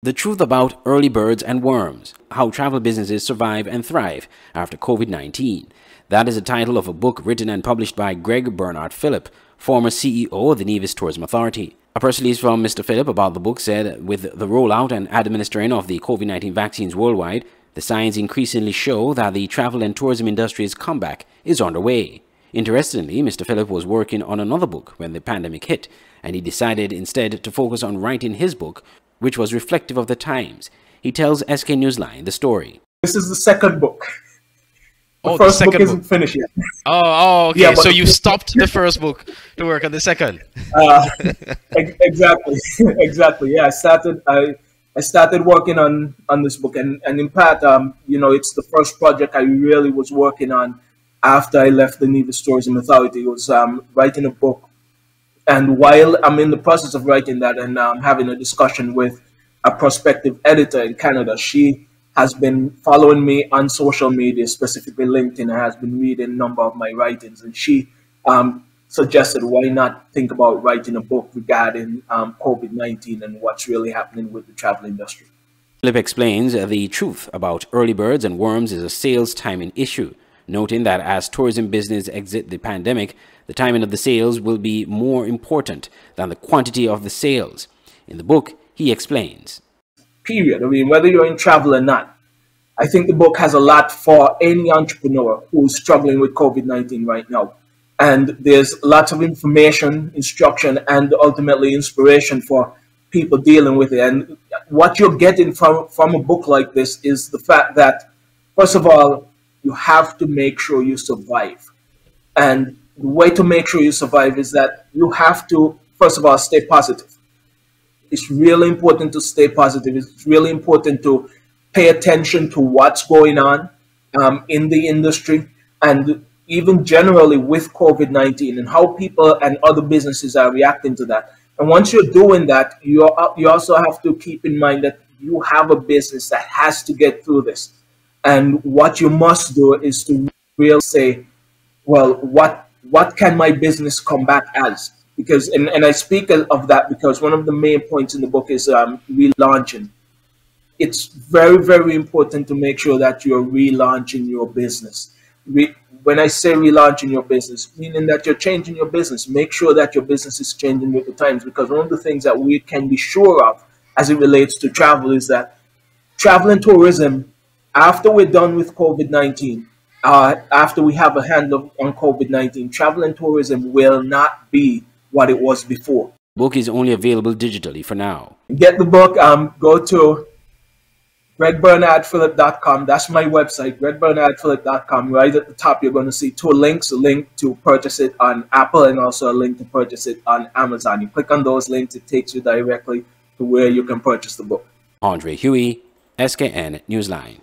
The Truth About Early Birds and Worms, How Travel Businesses Survive and Thrive After COVID-19. That is the title of a book written and published by Greg Bernard Phillip, former CEO of the Nevis Tourism Authority. A press release from Mr. Phillip about the book said, with the rollout and administering of the COVID-19 vaccines worldwide, the signs increasingly show that the travel and tourism industry's comeback is underway. Interestingly, Mr. Phillip was working on another book when the pandemic hit, and he decided instead to focus on writing his book, which was reflective of the times. He tells SK Newsline the story. This is the second book. The first book isn't finished yet. Oh, okay. Yeah, so you stopped the first book to work on the second. Exactly, exactly. Yeah, I started working on this book, and in part, it's the first project I really was working on after I left the Nevis Tourism Authority. It was writing a book. And while I'm in the process of writing that and having a discussion with a prospective editor in Canada, she has been following me on social media, specifically LinkedIn, and has been reading a number of my writings. And she suggested, why not think about writing a book regarding COVID-19 and what's really happening with the travel industry. Phillip explains the truth about early birds and worms is a sales timing issue, noting that as tourism business exit the pandemic, the timing of the sales will be more important than the quantity of the sales. In the book, he explains. Period. I mean, whether you're in travel or not, I think the book has a lot for any entrepreneur who's struggling with COVID-19 right now. And there's lots of information, instruction, and ultimately inspiration for people dealing with it. And what you're getting from a book like this is the fact that, first of all, you have to make sure you survive. And the way to make sure you survive is that you have to, first of all, stay positive. It's really important to stay positive. It's really important to pay attention to what's going on in the industry and even generally with COVID-19 and how people and other businesses are reacting to that. And once you're doing that, you also have to keep in mind that you have a business that has to get through this. And what you must do is to really say, well, what can my business come back as? Because, and I speak of that because one of the main points in the book is relaunching. It's very, very important to make sure that you're relaunching your business. When I say relaunching your business, meaning that you're changing your business, make sure that your business is changing with the times, because one of the things that we can be sure of as it relates to travel is that travel and tourism, after we're done with COVID-19, after we have a handle on COVID-19, travel and tourism will not be what it was before. The book is only available digitally for now. Get the book, go to gregbernardphillip.com. That's my website, gregbernardphillip.com. Right at the top, you're going to see two links, a link to purchase it on Apple and also a link to purchase it on Amazon. You click on those links, it takes you directly to where you can purchase the book. Andre Huey, SKN Newsline.